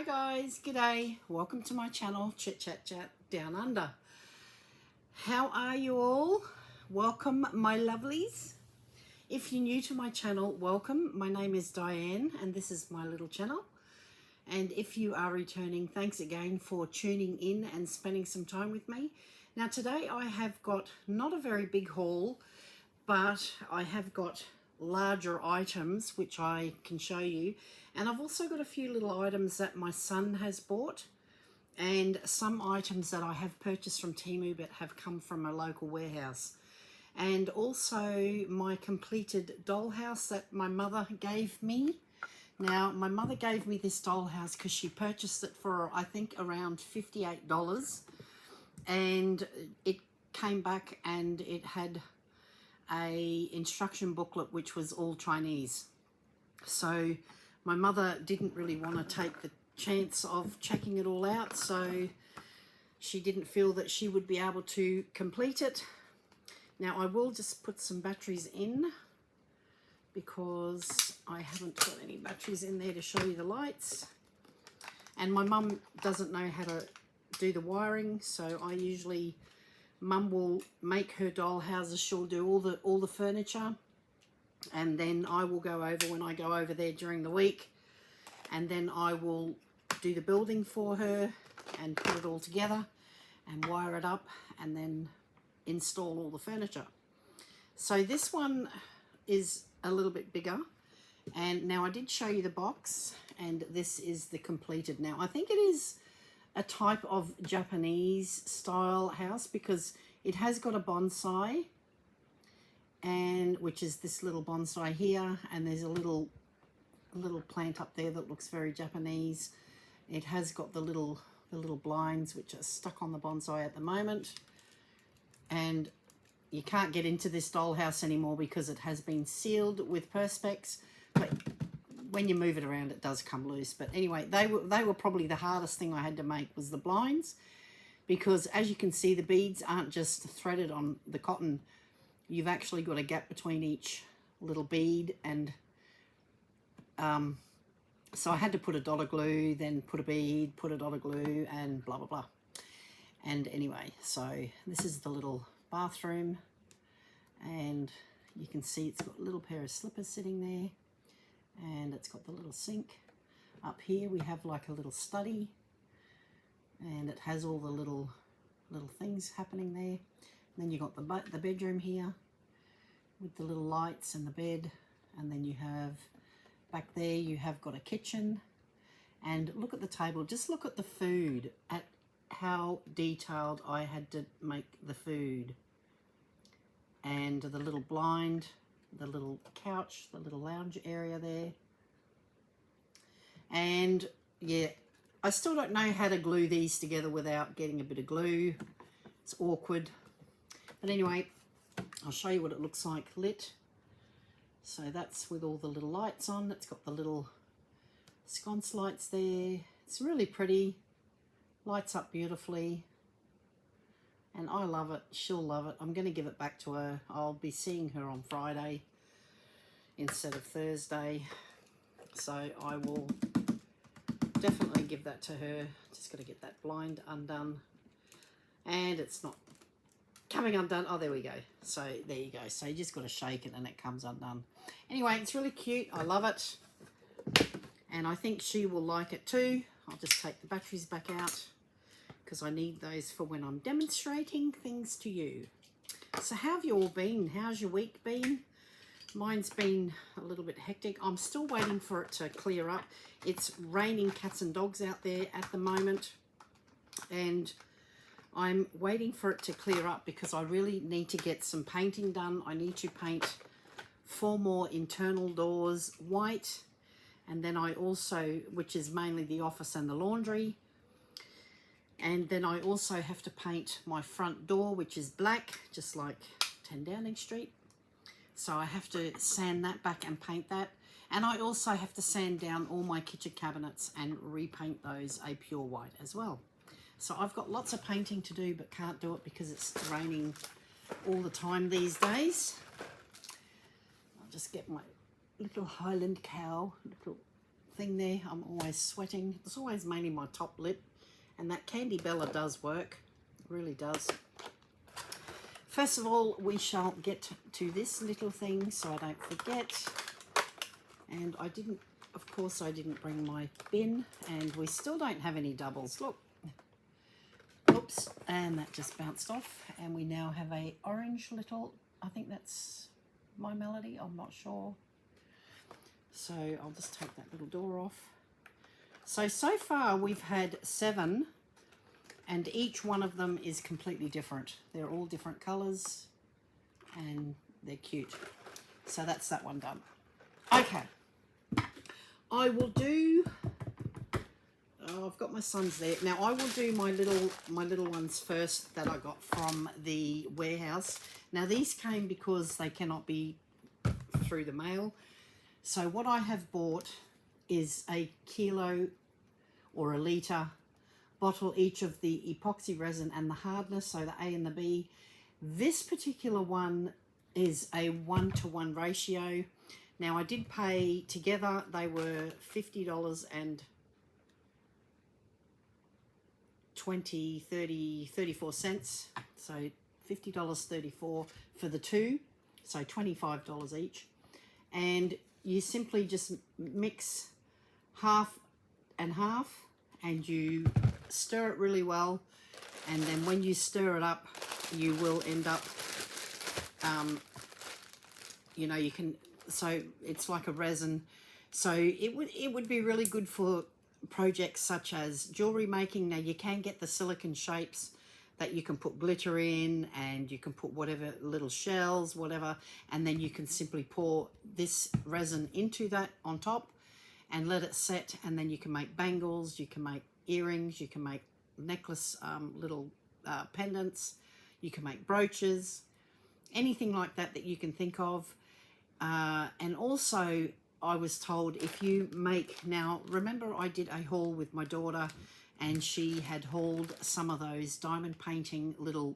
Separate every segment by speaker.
Speaker 1: guys, g'day. Welcome to my channel, Chit Chat Chat Down Under. How are you all? Welcome, my lovelies. If you're new to my channel, welcome. My name is Diane and this is my little channel. And if you are returning, thanks again for tuning in and spending some time with me. Now today I have got not a very big haul, but I have got larger items which I can show you, and I've also got a few little items that my son has bought and some items that I have purchased from TEMU but have come from a local warehouse, and also my completed dollhouse that my mother gave me. Now my mother gave me this dollhouse because she purchased it for I think around $58, and it came back and it had a instruction booklet which was all Chinese. So my mother didn't really want to take the chance of checking it all out, so she didn't feel that she would be able to complete it. Now I will just put some batteries in because I haven't got any batteries in there to show you the lights, and my mum doesn't know how to do the wiring, so I usually, Mum will make her doll houses, she'll do all the furniture, and then I will go over when I go over there during the week, and then I will do the building for her and put it all together and wire it up and then install all the furniture. So this one is a little bit bigger, and now I did show you the box, and this is the completed. Now I think it is a type of Japanese style house because it has got a bonsai, and which is this little bonsai here, and there's a little plant up there that looks very Japanese. It has got the little blinds which are stuck on the bonsai at the moment, and you can't get into this dollhouse anymore because it has been sealed with perspex, but when you move it around it does come loose. But anyway, they were probably the hardest thing I had to make was the blinds, because as you can see the beads aren't just threaded on the cotton, you've actually got a gap between each little bead, and so I had to put a dot of glue, then put a bead, put a dot of glue, and blah blah blah. And anyway, so this is the little bathroom, and you can see it's got a little pair of slippers sitting there, and it's got the little sink. Up here we have like a little study, and it has all the little things happening there. And then you got the bedroom here with the little lights and the bed, and then you have back there you have got a kitchen. And look at the table, just look at the food, at how detailed I had to make the food, and the little blind, the little couch, the little lounge area there. And yeah, I still don't know how to glue these together without getting a bit of glue. It's awkward, but anyway, I'll show you what it looks like lit. So that's with all the little lights on. It's got the little sconce lights there. It's really pretty, lights up beautifully, and I love it. She'll love it. I'm going to give it back to her. I'll be seeing her on Friday instead of Thursday, so I will definitely give that to her. Just got to get that blind undone, and it's not coming undone. Oh, there we go. So there you go. So you just got to shake it and it comes undone. Anyway, it's really cute. I love it, and I think she will like it too. I'll just take the batteries back out because I need those for when I'm demonstrating things to you. So how have you all been? How's your week been? Mine's been a little bit hectic. I'm still waiting for it to clear up. It's raining cats and dogs out there at the moment, and I'm waiting for it to clear up because I really need to get some painting done. I need to paint 4 more internal doors white, and then I also, which is mainly the office and the laundry, and then I also have to paint my front door, which is black, just like 10 Downing Street. So I have to sand that back and paint that. And I also have to sand down all my kitchen cabinets and repaint those a pure white as well. So I've got lots of painting to do, but can't do it because it's raining all the time these days. I'll just get my little Highland cow, little thing there. I'm always sweating. It's always mainly my top lip. And that Candy Bella does work. It really does. First of all, we shall get to this little thing so I don't forget. And I didn't, of course, I didn't bring my bin. And we still don't have any doubles. Look. Oops. And that just bounced off. And we now have a orange little, I think that's My Melody. I'm not sure. So I'll just take that little door off. So far we've had 7, and each one of them is completely different. They're all different colours, and they're cute. So that's that one done. Okay. I will do, oh, I've got my sons there. Now I will do my little ones first that I got from the warehouse. Now these came because they cannot be through the mail. So what I have bought is a kilo or a litre bottle each of the epoxy resin and the hardness, so the A and the B. This particular one is a 1-to-1 ratio. Now I did pay together, they were $50 and 34 cents. So $50.34 for the 2, so $25 each. And you simply just mix half and half, and you stir it really well, and then when you stir it up, you will end up, you know, you can, so it's like a resin. So it would be really good for projects such as jewelry making. Now you can get the silicone shapes that you can put glitter in, and you can put whatever little shells, whatever, and then you can simply pour this resin into that on top and let it set, and then you can make bangles, you can make earrings, you can make necklace, little pendants, you can make brooches, anything like that that you can think of. And also I was told if you make, now remember I did a haul with my daughter, and she had hauled some of those diamond painting little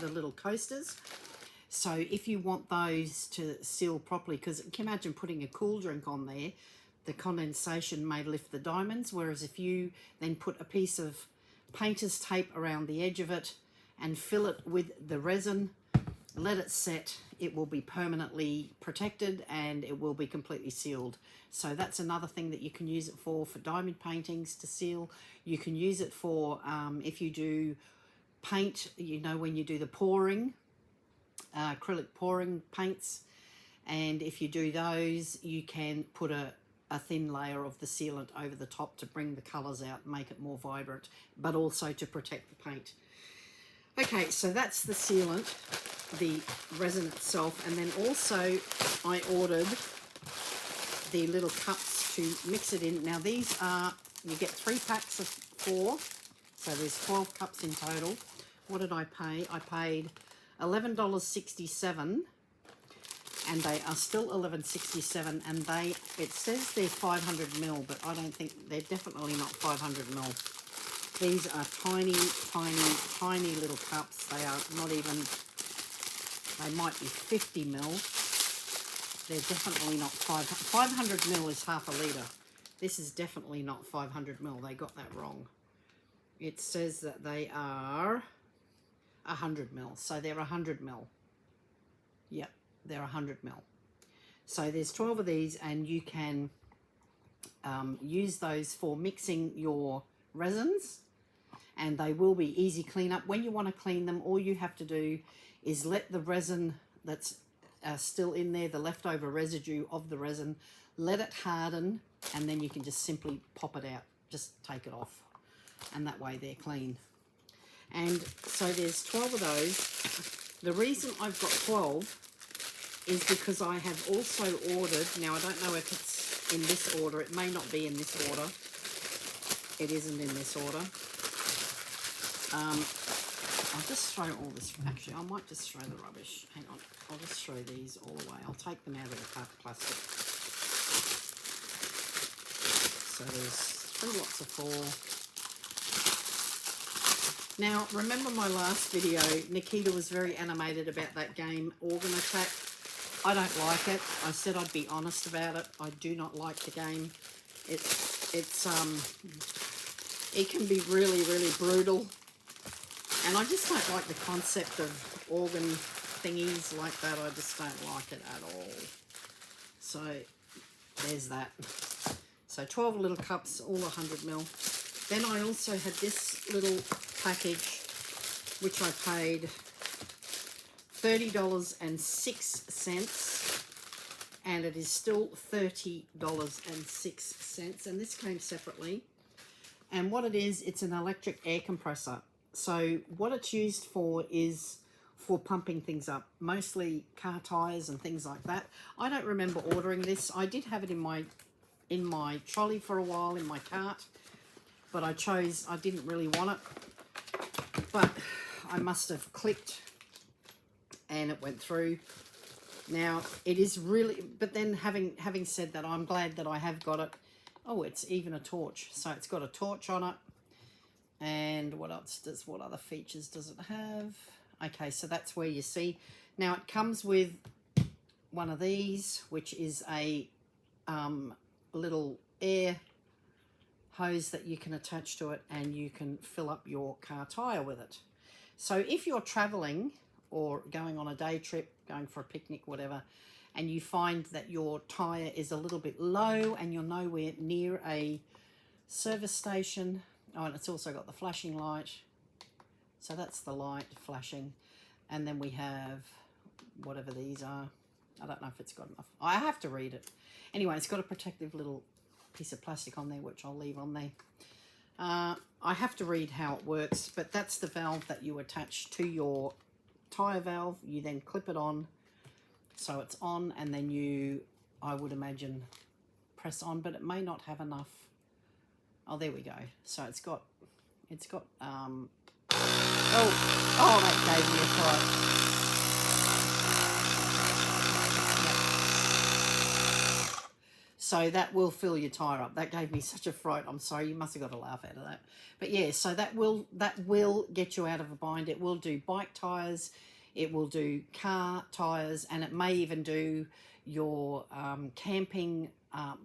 Speaker 1: the little coasters. So if you want those to seal properly, because you can imagine putting a cool drink on there, the condensation may lift the diamonds, whereas if you then put a piece of painter's tape around the edge of it and fill it with the resin, let it set, it will be permanently protected and it will be completely sealed. So that's another thing that you can use it for diamond paintings to seal. You can use it for if you do paint, you know, when you do the pouring, acrylic pouring paints, and if you do those, you can put a thin layer of the sealant over the top to bring the colours out and make it more vibrant, but also to protect the paint. Okay, so that's the sealant, the resin itself, and then also I ordered the little cups to mix it in. Now these are, you get 3 packs of 4, so there's 12 cups in total. What did I pay? I paid $11.67, and they are still $11.67, and it says they're 500 ml, but I don't think, they're definitely not 500 ml. These are tiny, tiny, tiny little cups. They are not even, they might be 50 ml. They're definitely not 500 ml is half a litre. This is definitely not 500 ml. They got that wrong. It says that they are 100 ml. So they're 100 ml. Yep, they're 100 ml. So there's 12 of these, and you can use those for mixing your resins, and they will be easy cleanup. When you want to clean them, all you have to do is let the resin that's still in there, the leftover residue of the resin, let it harden, and then you can just simply pop it out, just take it off, and that way they're clean. And so there's 12 of those. The reason I've got 12 is because I have also ordered, now I don't know if it's in this order, it may not be in this order. It isn't in this order. I'll just throw all this, actually I might just throw the rubbish. Hang on, I'll just throw these all away. I'll take them out of the plastic. So there's 3 lots of 4. Now, remember my last video, Nikita was very animated about that game, Organ Attack. I don't like it. I said I'd be honest about it. I do not like the game. it can be really, really brutal. And I just don't like the concept of organ thingies like that. I just don't like it at all. So there's that. So 12 little cups, all 100 ml. Then I also had this little package, which I paid $30.06, and it is still $30.06. And this came separately. And what it is, it's an electric air compressor. So what it's used for is for pumping things up, mostly car tires and things like that. I don't remember ordering this. I did have it in my trolley for a while, in my cart, but I didn't really want it. But I must have clicked and it went through. Now it is really, but then having said that, I'm glad that I have got it. Oh, it's even a torch. So it's got a torch on it. And what other features does it have? Okay, so that's where you see. Now it comes with one of these, which is a little air hose that you can attach to it, and you can fill up your car tire with it. So if you're traveling or going on a day trip, going for a picnic, whatever, and you find that your tire is a little bit low and you're nowhere near a service station. Oh, and it's also got the flashing light. So that's the light flashing. And then we have whatever these are. I don't know if it's got enough. I have to read it. Anyway, it's got a protective little piece of plastic on there, which I'll leave on there. I have to read how it works, but that's the valve that you attach to your tire valve. You then clip it on. So it's on, and then you, I would imagine, press on, but it may not have enough. Oh, there we go. So it's got oh, that gave me a fright. Yep. So that will fill your tire up. That gave me such a fright. I'm sorry, you must have got a laugh out of that. But yeah, so that will get you out of a bind. It will do bike tires, it will do car tires, and it may even do your camping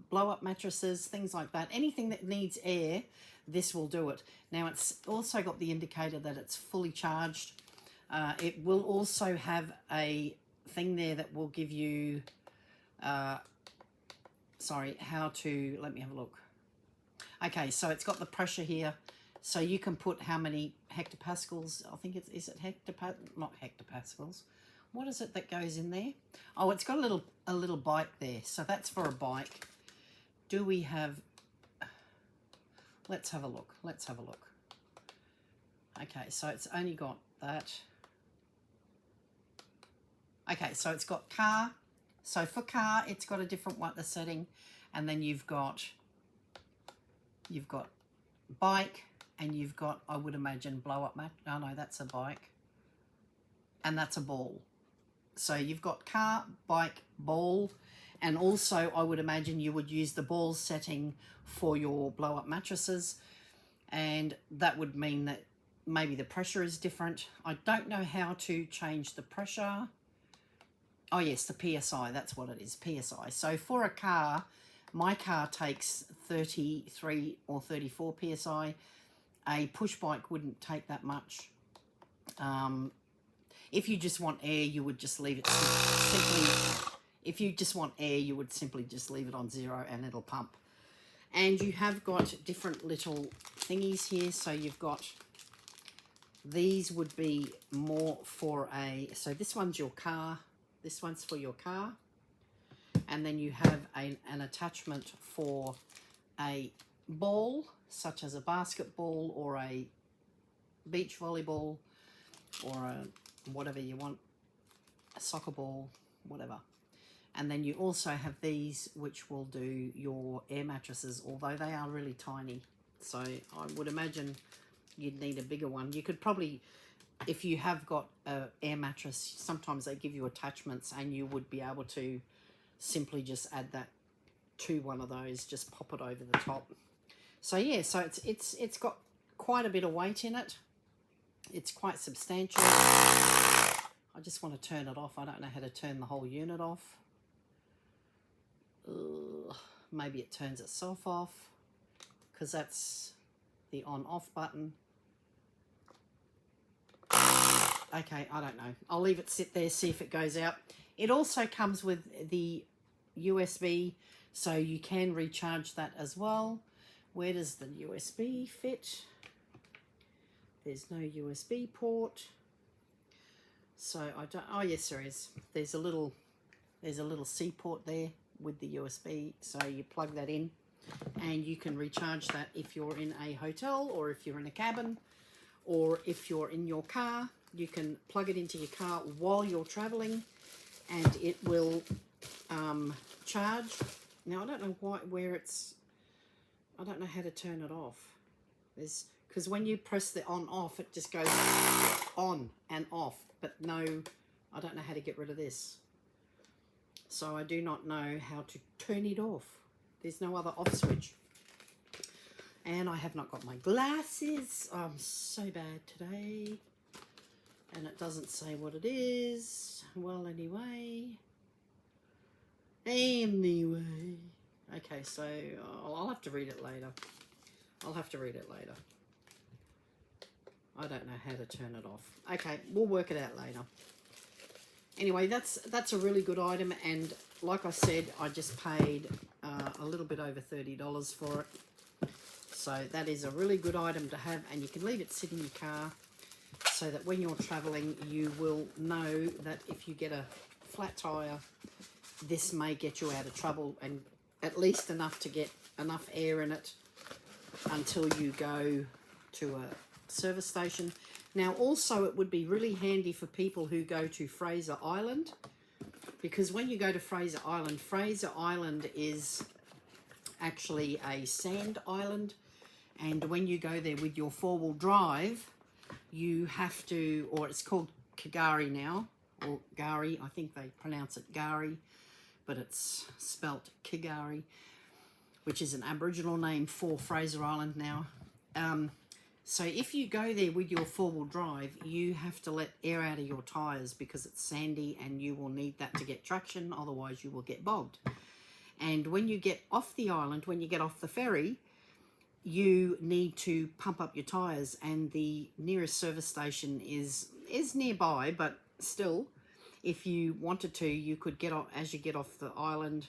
Speaker 1: blow-up mattresses, things like that. Anything that needs air, this will do it. Now it's also got the indicator that it's fully charged. It will also have a thing there that will give you how to, let me have a look. Okay, so it's got the pressure here, so you can put how many hectopascals. I think is it not hectopascals. What is it that goes in there? Oh, it's got a little bike there. So that's for a bike. Do we have... Let's have a look. Let's have a look. Okay, so it's only got that. Okay, so it's got car. So for car, it's got a different one, the setting. And then you've got bike, and you've got, I would imagine, blow up mat. Oh no, that's a bike. And that's a ball. So you've got car, bike, ball, and also I would imagine you would use the ball setting for your blow-up mattresses, and that would mean that maybe the pressure is different. I don't know how to change the pressure. Oh yes, the PSI, that's what it is, PSI. So for a car, my car takes 33 or 34 PSI. A push bike wouldn't take that much. If you just want air, you would just leave it simply. If you just want air, you would simply just leave it on 0 and it'll pump. And you have got different little thingies here. So you've got, these would be more for a, so this one's your car. This one's for your car. And then you have an attachment for a ball, such as a basketball or a beach volleyball or a whatever you want, a soccer ball, whatever. And then you also have these, which will do your air mattresses, although they are really tiny. So I would imagine you'd need a bigger one. You could probably, if you have got an air mattress, sometimes they give you attachments, and you would be able to simply just add that to one of those, just pop it over the top. So yeah, so it's got quite a bit of weight in it. It's quite substantial. I just want to turn it off. I don't know how to turn the whole unit off. maybe it turns itself off, because that's the on-off button. Okay, I don't know. I'll leave it sit there, see if it goes out. It also comes with the USB, so you can recharge that as well. Where does the USB fit? There's no USB port. So I don't, oh yes there is. There's a little C port there with the USB, so you plug that in and you can recharge that if you're in a hotel, or if you're in a cabin, or if you're in your car. You can plug it into your car while you're traveling and it will charge. Now I don't know where it's, I don't know how to turn it off. Because when you press the on off, it just goes on and off, but no, I don't know how to get rid of this. So I do not know how to turn it off. There's no other off switch. And I have not got my glasses. Oh, I'm so bad today. And it doesn't say what it is. Well, anyway. Okay, so I'll have to read it later. I'll have to read it later. I don't know how to turn it off. Okay, we'll work it out later. Anyway, that's a really good item, and like I said, I just paid a little bit over $30 for it. So that is a really good item to have, and you can leave it sit in your car so that when you're traveling, you will know that if you get a flat tire, this may get you out of trouble, and at least enough to get enough air in it until you go to a service station. Now also it would be really handy for people who go to Fraser Island, because when you go to Fraser Island is actually a sand island, and when you go there with your four-wheel drive, you have to, or it's called Kagari now, or Gari, I think they pronounce it Gari, but it's spelt Kagari, which is an Aboriginal name for Fraser Island now. So if you go there with your four-wheel drive, you have to let air out of your tyres because it's sandy and you will need that to get traction, otherwise you will get bogged. And when you get off the island, when you get off the ferry, you need to pump up your tyres, and the nearest service station is nearby, but still, if you wanted to, you could get off as you get off the island.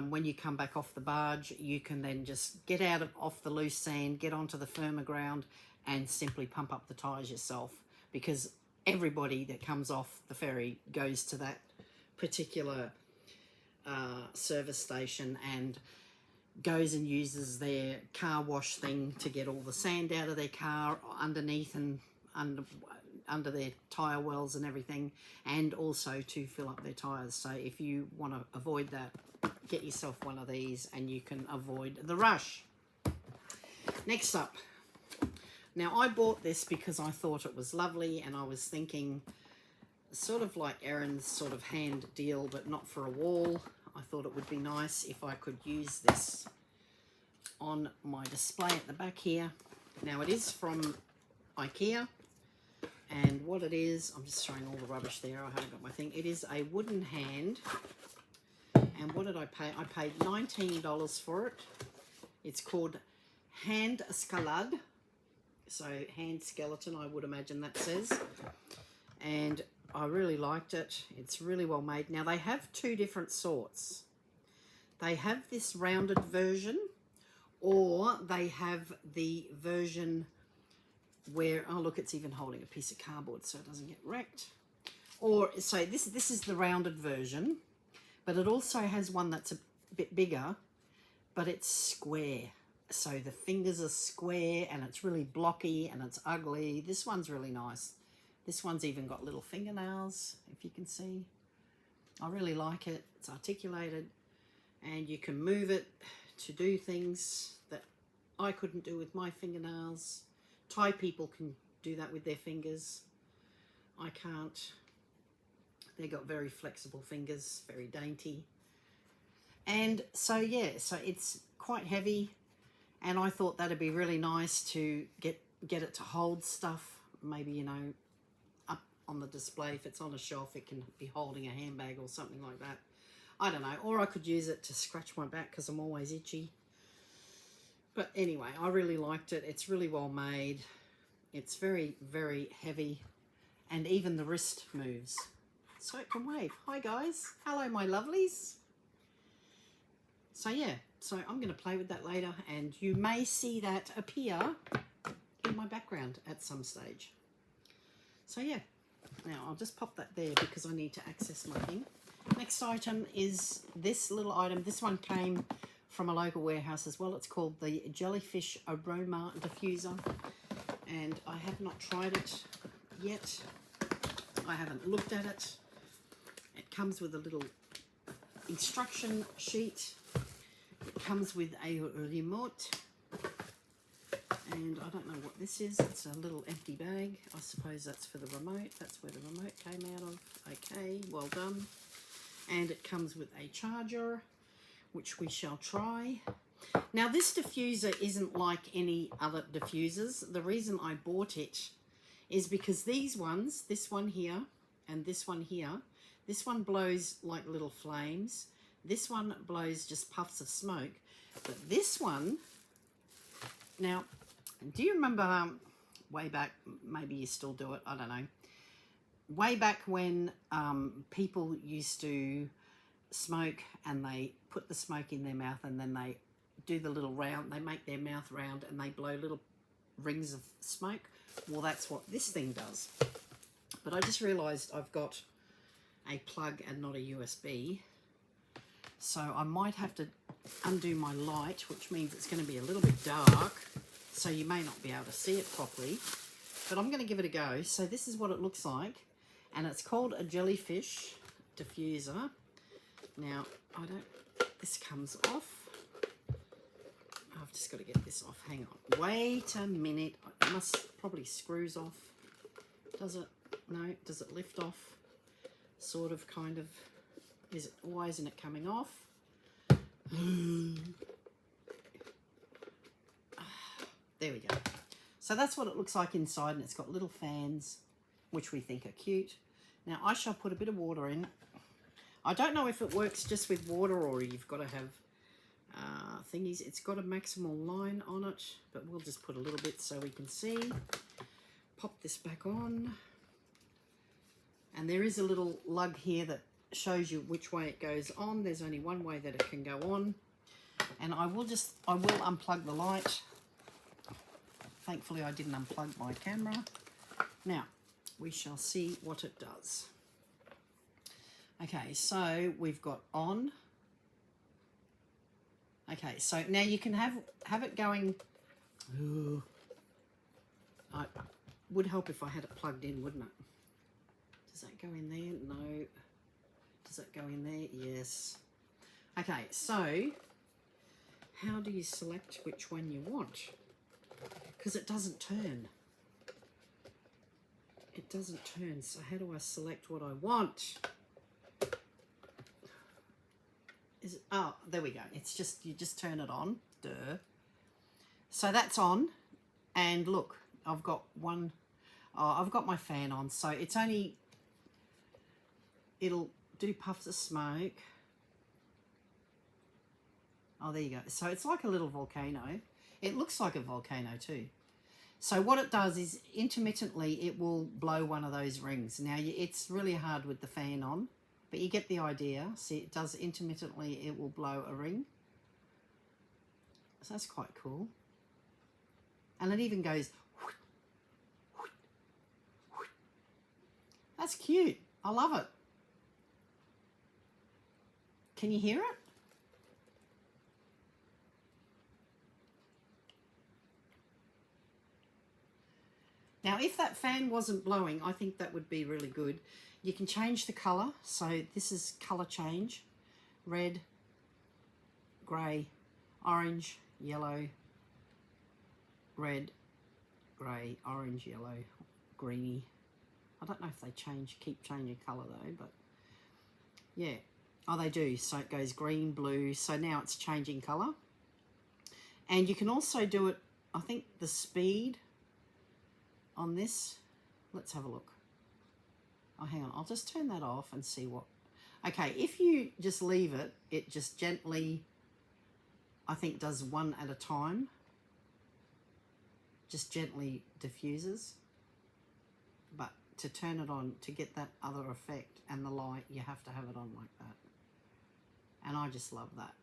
Speaker 1: When you come back off the barge, you can then just get out off the loose sand, get onto the firmer ground, and simply pump up the tyres yourself, because everybody that comes off the ferry goes to that particular service station and goes and uses their car wash thing to get all the sand out of their car underneath and under their tyre wells and everything, and also to fill up their tyres. So if you want to avoid that, get yourself one of these and you can avoid the rush. Next up, now I bought this because I thought it was lovely, and I was thinking sort of like Erin's sort of hand deal, but not for a wall. I thought it would be nice if I could use this on my display at the back here. Now it is from IKEA, and what it is, I'm just throwing all the rubbish there, I haven't got my thing. It is a wooden hand, and what did I pay? I paid $19 for it. It's called Hand Skalad, so hand skeleton, I would imagine that says, and I really liked it. It's really well made. Now they have two different sorts. They have this rounded version, or they have the version where, oh look, it's even holding a piece of cardboard so it doesn't get wrecked. Or so this is the rounded version, but it also has one that's a bit bigger, but it's square. So the fingers are square and it's really blocky and it's ugly. This one's really nice. This one's even got little fingernails, if you can see. I really like it. It's articulated, and you can move it to do things that I couldn't do with my fingernails. Thai people can do that with their fingers. I can't. They've got very flexible fingers, very dainty. And so, yeah, so it's quite heavy, and I thought that'd be really nice to get it to hold stuff. Maybe, you know, up on the display. If it's on a shelf, it can be holding a handbag or something like that. I don't know. Or I could use it to scratch my back because I'm always itchy. But anyway, I really liked it. It's really well made. It's very, very heavy. And even the wrist moves. So it can wave. Hi guys. Hello my lovelies. So yeah, so I'm going to play with that later. And you may see that appear in my background at some stage. So yeah. Now I'll just pop that there because I need to access my thing. Next item is this little item. This one came from a local warehouse as well. It's called the Jellyfish Aroma Diffuser. And I have not tried it yet. I haven't looked at it. It comes with a little instruction sheet. It comes with a remote. And I don't know what this is. It's a little empty bag. I suppose that's for the remote. That's where the remote came out of. Okay, well done. And it comes with a charger, which we shall try. Now this diffuser isn't like any other diffusers. The reason I bought it is because these ones, this one here and this one here, this one blows like little flames. This one blows just puffs of smoke. But this one, now, do you remember way back, maybe you still do it, I don't know, way back when people used to smoke and they put the smoke in their mouth and then they do the little round, they make their mouth round and they blow little rings of smoke? Well, that's what this thing does. But I just realised I've got a plug and not a USB. So I might have to undo my light, which means it's going to be a little bit dark. So you may not be able to see it properly. But I'm going to give it a go. So this is what it looks like. And it's called a Jellyfish Diffuser. Now, this comes off. I've just got to get this off. Hang on. Wait a minute. It must probably screws off. Does it? No. Does it lift off? Sort of, kind of. Is it? Why isn't it coming off? There we go. So that's what it looks like inside, and it's got little fans, which we think are cute. Now I shall put a bit of water in. I don't know if it works just with water or you've got to have thingies. It's got a maximal line on it, but we'll just put a little bit so we can see. Pop this back on. And there is a little lug here that shows you which way it goes on. There's only one way that it can go on. And I will unplug the light. Thankfully I didn't unplug my camera. Now, we shall see what it does. Okay, so we've got on. Okay, so now you can have it going. Ooh, I would help if I had it plugged in, wouldn't it? Does that go in there? No. Does that go in there? Yes. Okay, so how do you select which one you want? Because it doesn't turn. It doesn't turn, so how do I select what I want? Is it, oh, there we go. It's just, you just turn it on. Duh. So that's on. And look, I've got one, I've got my fan on. So it's only, it'll do puffs of smoke. Oh, there you go. So it's like a little volcano. It looks like a volcano too. So what it does is intermittently it will blow one of those rings. Now it's really hard with the fan on, but you get the idea. See, it does intermittently, it will blow a ring. So that's quite cool. And it even goes, that's cute. I love it. Can you hear it? Now, if that fan wasn't blowing, I think that would be really good. You can change the colour. So this is colour change. Red, grey, orange, yellow, red, grey, orange, yellow, greeny. I don't know if they keep changing colour though, but yeah. Oh, they do. So it goes green, blue. So now it's changing colour. And you can also do it, I think the speed on this, let's have a look. Oh, hang on, I'll just turn that off and see what. Okay, if you just leave it, it just gently, I think, does one at a time. Just gently diffuses. But to turn it on, to get that other effect and the light, you have to have it on like that. And I just love that.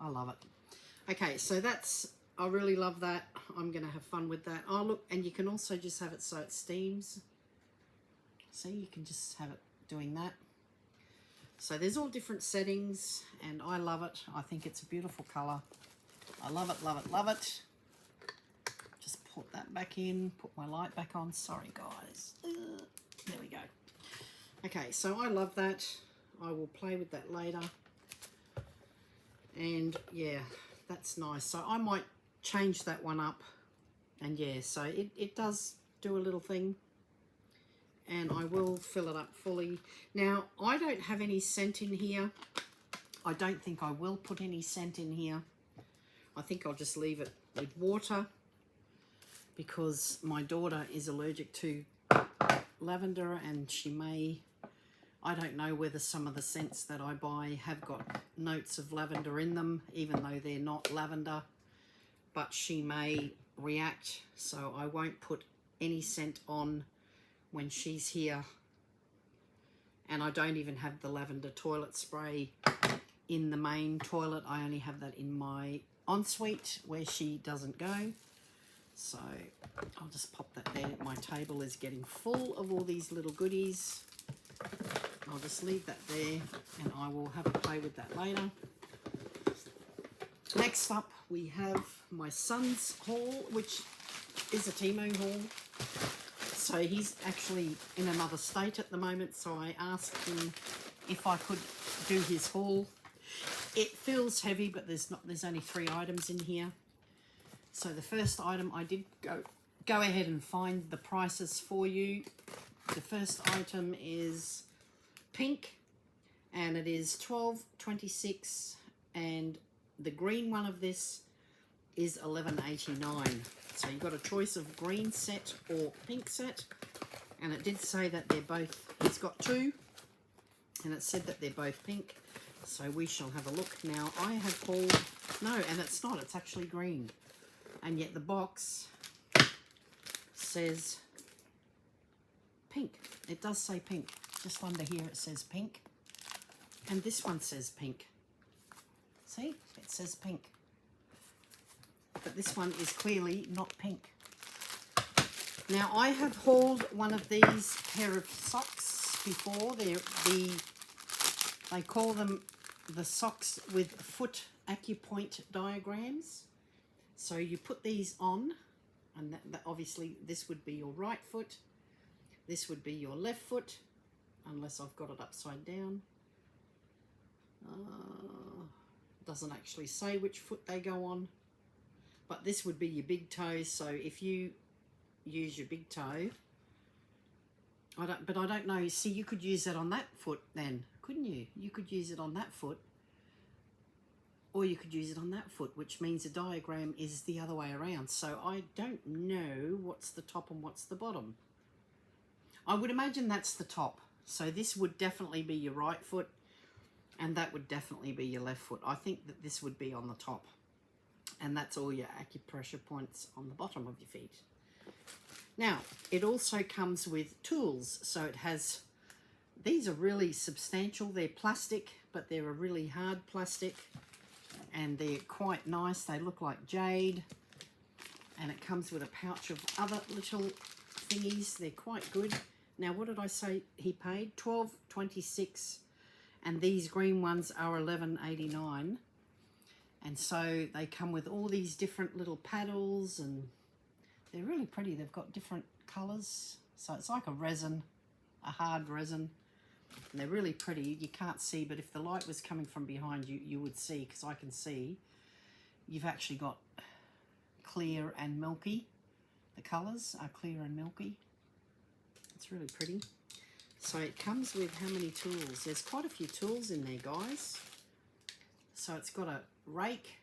Speaker 1: I love it. Okay, so that's, I really love that. I'm going to have fun with that. Oh, look, and you can also just have it so it steams. See, you can just have it doing that. So there's all different settings, and I love it. I think it's a beautiful colour. I love it, love it, love it. Just put that back in, put my light back on. Sorry, guys. There we go. Okay, so I love that. I will play with that later. And yeah, that's nice. So I might change that one up. And yeah, so it does do a little thing. And I will fill it up fully. Now, I don't have any scent in here. I don't think I will put any scent in here. I think I'll just leave it with water because my daughter is allergic to lavender, and she may, I don't know whether some of the scents that I buy have got notes of lavender in them, even though they're not lavender, but she may react, so I won't put any scent on when she's here. And I don't even have the lavender toilet spray in the main toilet. I only have that in my ensuite where she doesn't go. So I'll just pop that there. My table is getting full of all these little goodies. I'll just leave that there, and I will have a play with that later. Next up, we have my son's haul, which is a TEMU haul. So he's actually in another state at the moment, so I asked him if I could do his haul. It feels heavy, but there's only 3 items in here. So the first item, I did go ahead and find the prices for you. The first item is pink, and it is $12.26, and the green one of this is $11.89. So you've got a choice of green set or pink set, and it did say that they're both, he's got 2, and it said that they're both pink. So we shall have a look. Now I have called, no, and it's not, it's actually green. And yet the box says pink. It does say pink. Just under here it says pink. And this one says pink. See, it says pink. But this one is clearly not pink. Now I have hauled one of these pair of socks before. They call them the socks with foot acupoint diagrams. So you put these on, and that obviously this would be your right foot, this would be your left foot, unless I've got it upside down. Doesn't actually say which foot they go on, but this would be your big toe. So if you use your big toe, I don't know. See, you could use that on that foot then, couldn't you? You could use it on that foot, or you could use it on that foot, which means the diagram is the other way around. So I don't know what's the top and what's the bottom. I would imagine that's the top. So this would definitely be your right foot, and that would definitely be your left foot. I think that this would be on the top, and that's all your acupressure points on the bottom of your feet. Now, it also comes with tools. So it has, these are really substantial. They're plastic, but they're a really hard plastic, and they're quite nice. They look like jade, and it comes with a pouch of other little thingies. They're quite good. Now, what did I say he paid? $12.26, and these green ones are $11.89. And so they come with all these different little paddles, and they're really pretty. They've got different colors. So it's like a resin, a hard resin. And they're really pretty. You can't see, but if the light was coming from behind you, you would see, because I can see. You've actually got clear and milky. The colors are clear and milky. It's really pretty. So it comes with how many tools? There's quite a few tools in there, guys. So it's got a rake.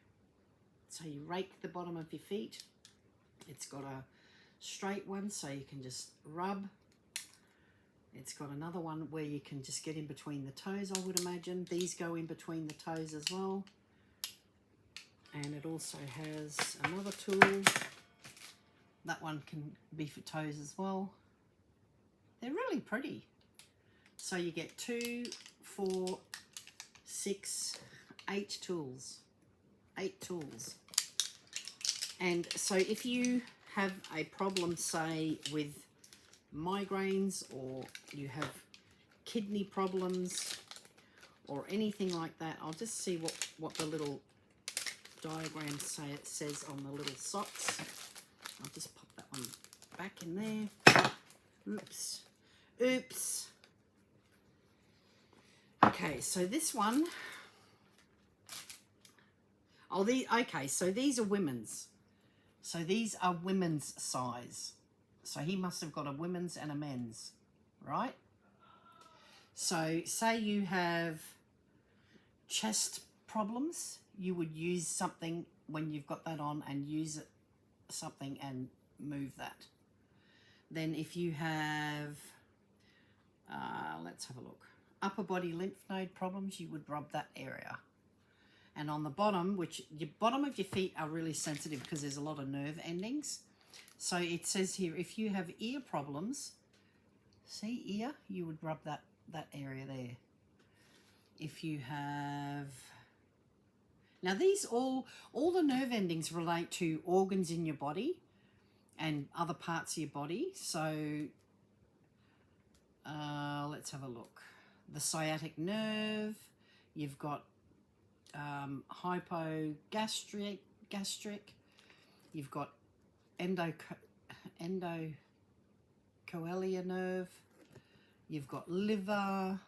Speaker 1: So you rake the bottom of your feet. It's got a straight one, so you can just rub. It's got another one where you can just get in between the toes, I would imagine. These go in between the toes as well. And it also has another tool. That one can be for toes as well. They're really pretty. So you get 2, 4, 6, 8 tools. 8 tools. And so if you have a problem, say, with migraines, or you have kidney problems or anything like that, I'll just see what the little diagram says on the little socks. I'll just pop that one back in there. Oops. Oops. Okay, so this one. Oh, okay, so these are women's. So these are women's size. So he must have got a women's and a men's, right? So say you have chest problems, you would use something when you've got that on and use it, something and move that. Then if you have, let's have a look, upper body lymph node problems, you would rub that area. And on the bottom, which your bottom of your feet are really sensitive because there's a lot of nerve endings. So it says here, if you have ear problems, see ear, you would rub that area there. If you have, now these all the nerve endings relate to organs in your body and other parts of your body. So let's have a look. The sciatic nerve, you've got hypogastric, you've got endocoelia nerve, you've got liver,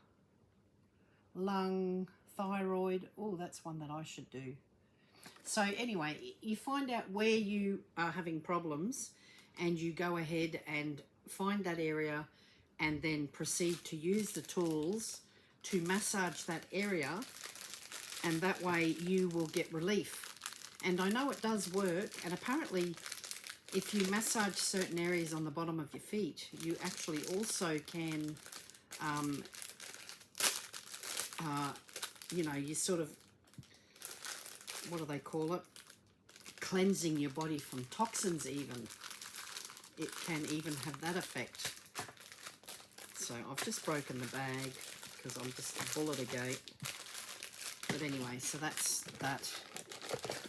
Speaker 1: lung, thyroid. Oh, that's one that I should do. So anyway, you find out where you are having problems and you go ahead and find that area and then proceed to use the tools to massage that area, and that way you will get relief. And I know it does work, and apparently if you massage certain areas on the bottom of your feet, you actually also can, you know, you sort of, what do they call it? Cleansing your body from toxins even. It can even have that effect. So I've just broken the bag because I'm just a bullet a gate. But anyway, so that's that.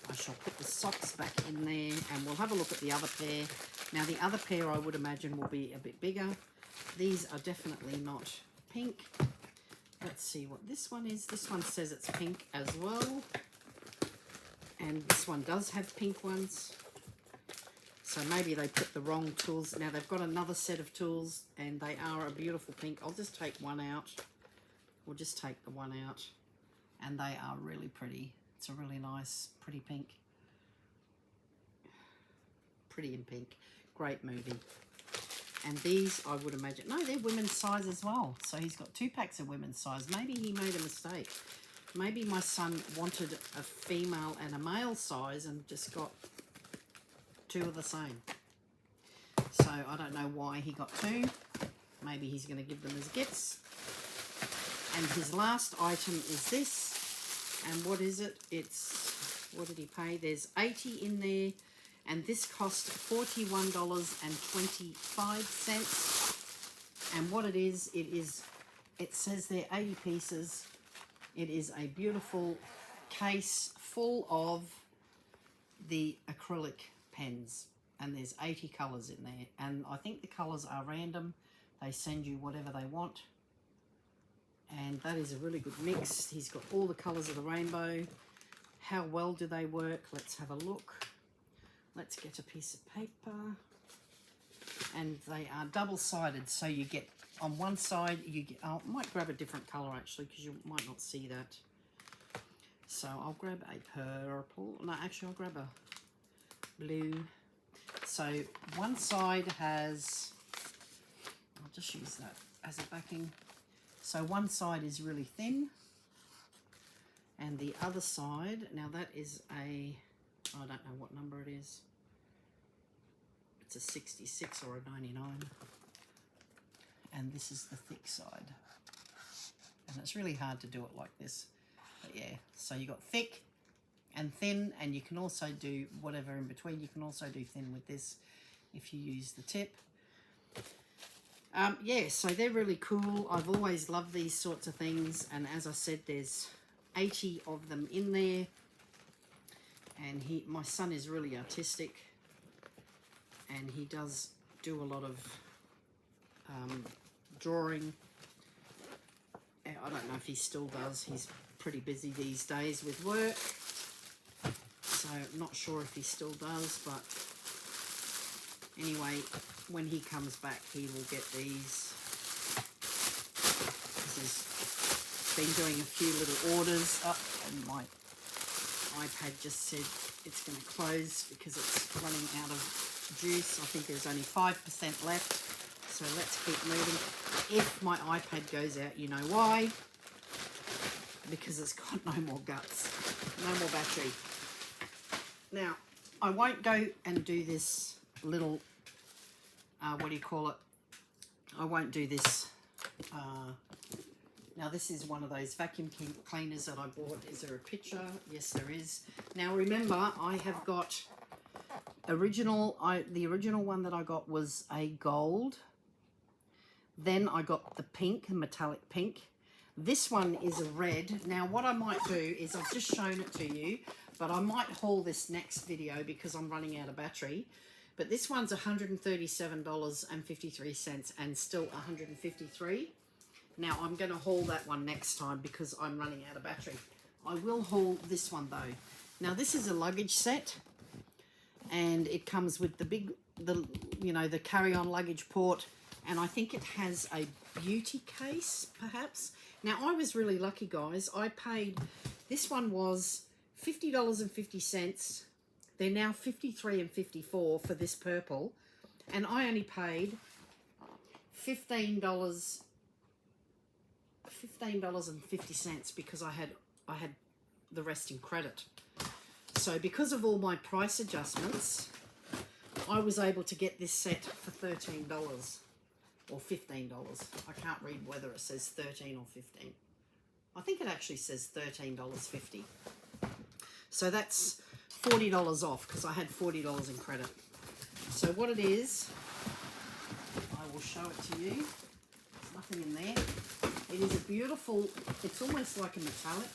Speaker 1: I shall put the socks back in there and we'll have a look at the other pair. Now the other pair I would imagine will be a bit bigger. These are definitely not pink. Let's see what this one is. This one says it's pink as well. And this one does have pink ones. So maybe they put the wrong tools. Now they've got another set of tools and they are a beautiful pink. I'll just take one out. We'll just take the one out. And they are really pretty. It's a really nice, pretty pink. Pretty in pink. Great movie. And these, I would imagine, no, they're women's size as well. So he's got 2 packs of women's size. Maybe he made a mistake. Maybe my son wanted a female and a male size and just got 2 of the same. So I don't know why he got 2. Maybe he's going to give them as gifts. And his last item is this. And what is it? It's, what did he pay? There's 80 in there. And this cost $41.25. And what it says there 80 pieces. It is a beautiful case full of the acrylic pens. And there's 80 colours in there. And I think the colours are random. They send you whatever they want. And that is a really good mix. He's got all the colours of the rainbow. How well do they work? Let's have a look. Let's get a piece of paper. And they are double-sided, so you get on one side, you get, I might grab a different colour actually because you might not see that. So I'll grab a purple. No, actually I'll grab a blue. So one side has, I'll just use that as a backing. So one side is really thin, and the other side, now that is a, I don't know what number it is. It's a 66 or a 99. and this is the thick side. And it's really hard to do it like this. But yeah, so you got thick and thin, and you can also do whatever in between. You can also do thin with this if you use the tip. Yeah, so they're really cool. I've always loved these sorts of things, and as I said, there's 80 of them in there. And my son is really artistic, and he does do a lot of drawing. I don't know if he still does. He's pretty busy these days with work, so I'm not sure if he still does, but anyway, when he comes back, he will get these. He's been doing a few little orders up, and my iPad just said it's going to close because it's running out of juice. I think there's only 5% left, so let's keep moving. If my iPad goes out, you know why? Because it's got no more guts, no more battery. Now, I won't go and do this little, what do you call it? I won't do this. Now, this is one of those vacuum cleaners that I bought. Is there a picture? Yes, there is. Now, remember, I have got the original one that I got was a gold. Then I got the pink, metallic pink. This one is a red. Now, what I might do is, I've just shown it to you, but I might haul this next video because I'm running out of battery. But this one's $137.53 and still $153. Now, I'm going to haul that one next time because I'm running out of battery. I will haul this one though. Now, this is a luggage set, and it comes with the carry-on luggage port, and I think it has a beauty case, perhaps. Now, I was really lucky, guys. I paid, this one was $50.50. They're now $53.54 for this purple, and I only paid $15.50 because I had the rest in credit. So because of all my price adjustments, I was able to get this set for $13 or $15. I can't read whether it says 13 or 15. I think it actually says $13.50. So that's $40 off because I had $40 in credit. So what it is, I will show it to you. There's nothing in there. It is a beautiful, it's almost like a metallic.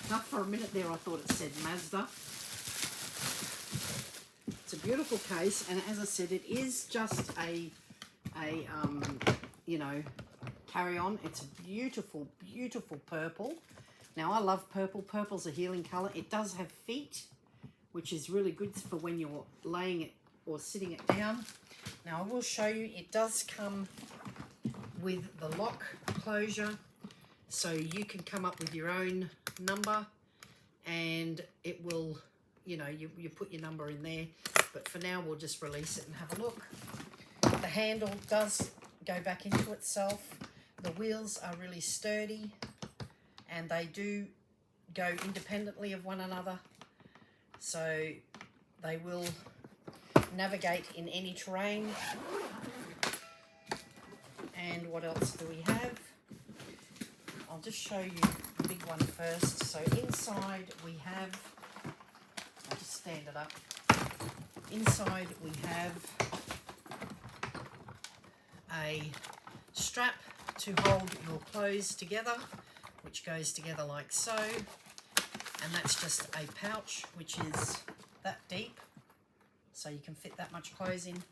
Speaker 1: Now, for a minute there, I thought it said Mazda. It's a beautiful case, and as I said, it is just a carry-on. It's a beautiful, beautiful purple. Now, I love purple. Purple's a healing colour. It does have feet, which is really good for when you're laying it or sitting it down. Now, I will show you, it does come with the lock closure, so you can come up with your own number, and it will, you put your number in there, but for now we'll just release it and have a look. The handle does go back into itself. The wheels are really sturdy, and they do go independently of one another, so they will navigate in any terrain. And what else do we have? I'll just show you the big one first. So inside we have, I'll just stand it up. Inside we have a strap to hold your clothes together, which goes together like so. And that's just a pouch, which is that deep, so you can fit that much clothes in.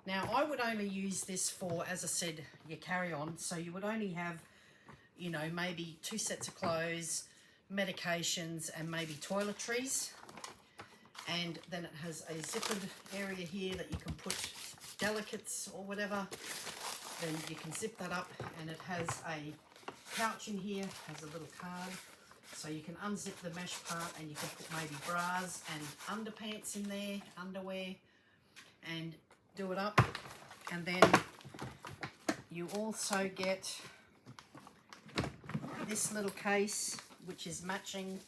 Speaker 1: Now, I would only use this for, as I said, your carry-on. So you would only have, maybe 2 sets of clothes, medications, and maybe toiletries. And then it has a zippered area here that you can put delicates or whatever. Then you can zip that up, and it has a pouch in here, has a little card. So you can unzip the mesh part, and you can put maybe bras and underpants in there, underwear, and do it up. And then you also get this little case, which is matching,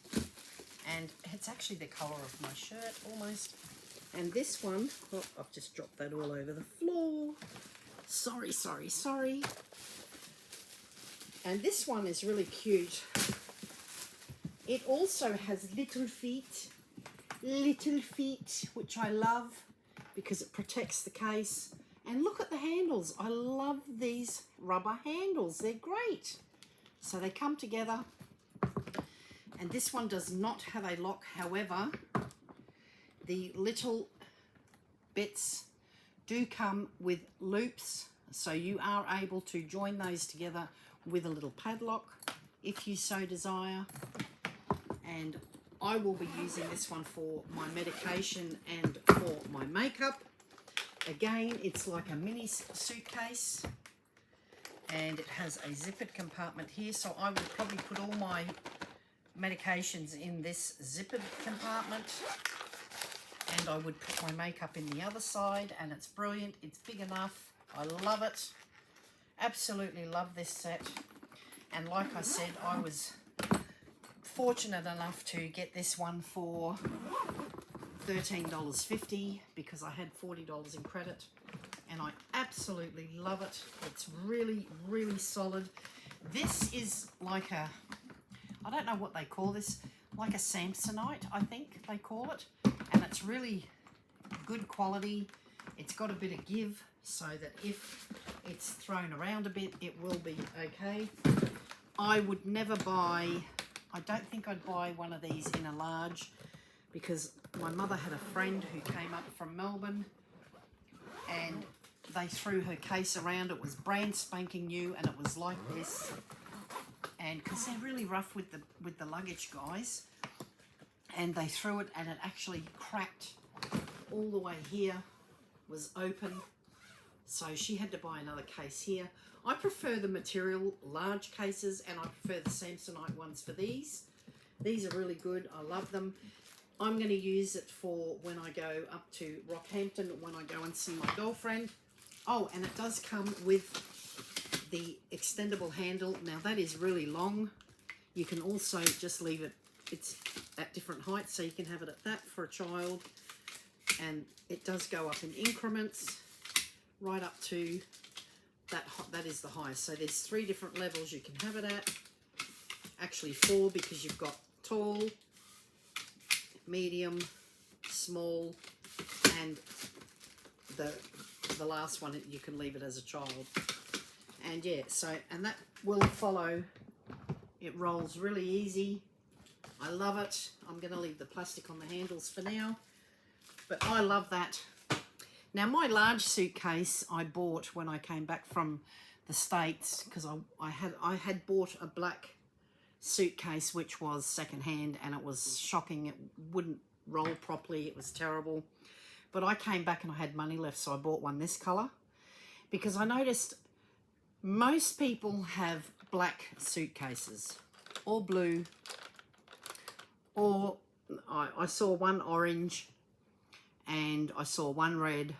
Speaker 1: and it's actually the colour of my shirt almost. And this one, oh, I've just dropped that all over the floor. Sorry, sorry, sorry. And this one is really cute. It also has little feet, which I love because it protects the case. And look at the handles. I love these rubber handles. They're great. So they come together. And this one does not have a lock. However, the little bits do come with loops. So you are able to join those together with a little padlock if you so desire. And I will be using this one for my medication and for my makeup. Again, it's like a mini suitcase, and it has a zippered compartment here, so I would probably put all my medications in this zippered compartment, and I would put my makeup in the other side. And it's brilliant. It's big enough. I love it. Absolutely love this set. And like I said, I was fortunate enough to get this one for $13.50 because I had $40 in credit, and I absolutely love it. It's really, really solid. This is like a, I don't know what they call this, like a Samsonite, I think they call it, and it's really good quality. It's got a bit of give so that if it's thrown around a bit, it will be okay. I would never buy, I don't think I'd buy one of these in a large, because my mother had a friend who came up from Melbourne and they threw her case around. It was brand spanking new, and it was like this. And because they're really rough with the luggage, guys, and they threw it and it actually cracked all the way here, was open. So she had to buy another case here. I prefer the material large cases, and I prefer the Samsonite ones for these. These are really good. I love them. I'm going to use it for when I go up to Rockhampton, when I go and see my girlfriend. Oh, and it does come with the extendable handle. Now that is really long. You can also just leave it, it's at different heights, so you can have it at that for a child. And it does go up in increments right up to that is the highest. So there's 3 different levels you can have it at. Actually 4, because you've got tall, medium, small, and the last one you can leave it as a child. And yeah, so, and that will follow. It rolls really easy. I love it. I'm going to leave the plastic on the handles for now, but I love that. Now my large suitcase I bought when I came back from the States, because I had bought a black suitcase which was secondhand, and it was shocking. It wouldn't roll properly. It was terrible. But I came back and I had money left, so I bought one this color, because I noticed most people have black suitcases or blue, or I saw one orange and I saw one red,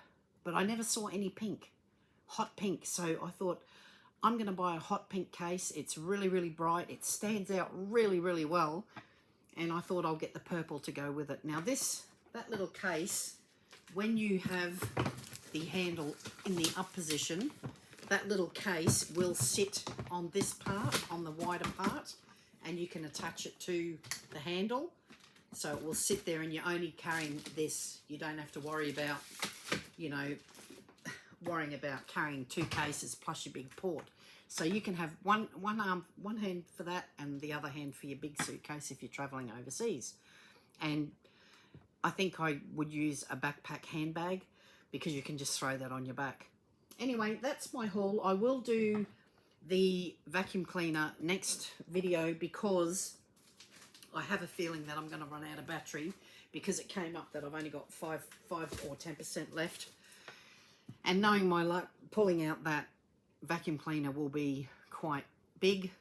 Speaker 1: but I never saw any pink, hot pink. So I thought, I'm going to buy a hot pink case. It's really, really bright. It stands out really, really well. And I thought I'll get the purple to go with it. Now that little case, when you have the handle in the up position, that little case will sit on this part, on the wider part, and you can attach it to the handle. So it will sit there, and you're only carrying this. You don't have to worry about, you know, worrying about carrying 2 cases plus your big port. So you can have one hand for that, and the other hand for your big suitcase if you're traveling overseas. And I think I would use a backpack handbag, because you can just throw that on your back. Anyway, that's my haul. I will do the vacuum cleaner next video, because I have a feeling that I'm going to run out of battery, because it came up that I've only got 5 or 10% left. And knowing my luck, pulling out that vacuum cleaner will be quite big,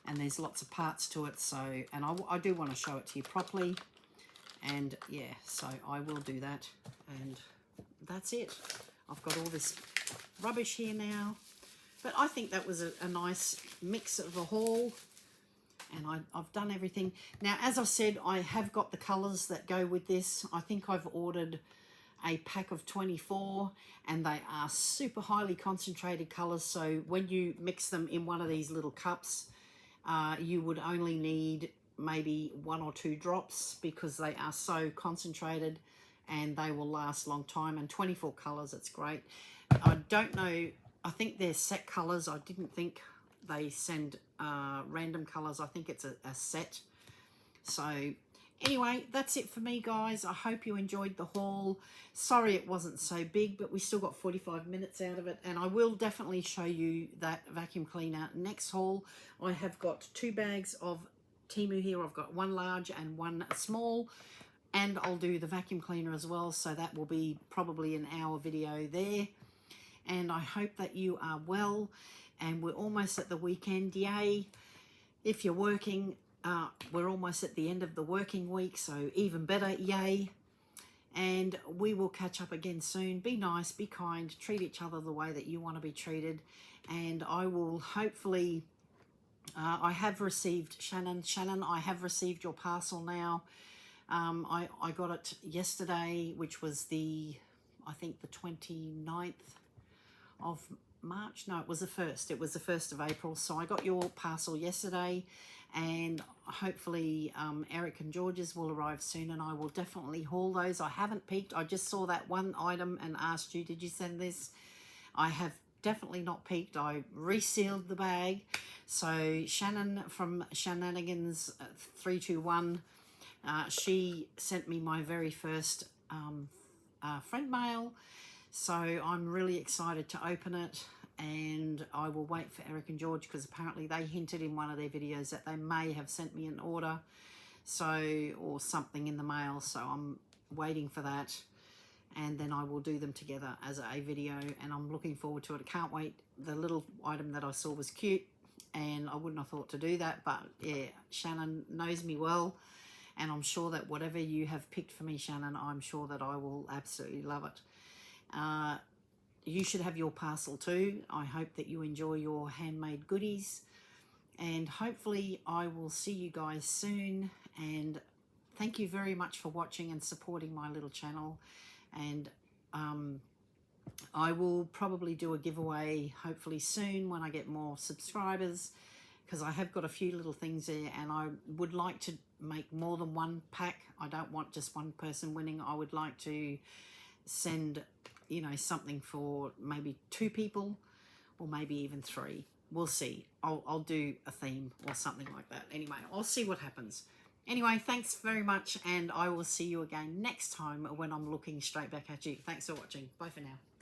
Speaker 1: and there's lots of parts to it. So, and I do want to show it to you properly. And yeah, so I will do that. And that's it. I've got all this rubbish here now. But I think that was a nice mix of a haul. And I've done everything. Now, as I said, I have got the colours that go with this. I think I've ordered a pack of 24, and they are super highly concentrated colors. So when you mix them in one of these little cups, you would only need maybe 1 or 2 drops because they are so concentrated and they will last a long time. And 24 colors, it's great. I don't know, I think they're set colors. I didn't think they send random colors. I think it's a set. So anyway, that's it for me, guys. I hope you enjoyed the haul. Sorry it wasn't so big, but we still got 45 minutes out of it, and I will definitely show you that vacuum cleaner next haul. I have got 2 bags of TEMU here. I've got 1 large and 1 small, and I'll do the vacuum cleaner as well, so that will be probably an hour video there. And I hope that you are well, and we're almost at the weekend. Yay! If you're working, we're almost at the end of the working week, so even better, yay. And we will catch up again soon. Be nice, be kind, treat each other the way that you want to be treated. And I will hopefully, I have received, Shannon, I have received your parcel now. I got it yesterday, which was I think the 29th of March. No, it was the 1st. It was the 1st of April. So I got your parcel yesterday, and hopefully Eric and George's will arrive soon, and I will definitely haul those. I haven't peeked. I just saw that one item and asked you, did you send this? I have definitely not peeked. I resealed the bag. So Shannon from Shenanigans 321, she sent me my very first friend mail. So I'm really excited to open it, and I will wait for Eric and George, because apparently they hinted in one of their videos that they may have sent me an order, or something in the mail. So I'm waiting for that, and then I will do them together as a video, and I'm looking forward to it. I can't wait. The little item that I saw was cute, and I wouldn't have thought to do that, but yeah, Shannon knows me well, and I'm sure that whatever you have picked for me, Shannon, I'm sure that I will absolutely love it. You should have your parcel too. I hope that you enjoy your handmade goodies, and hopefully I will see you guys soon. And thank you very much for watching and supporting my little channel. And I will probably do a giveaway hopefully soon when I get more subscribers, because I have got a few little things there, and I would like to make more than 1 pack. I don't want just 1 person winning. I would like to send, you know, something for maybe 2 people, or maybe even 3. We'll see. I'll do a theme or something like that. Anyway, I'll see what happens. Anyway, thanks very much, and I will see you again next time when I'm looking straight back at you. Thanks for watching. Bye for now.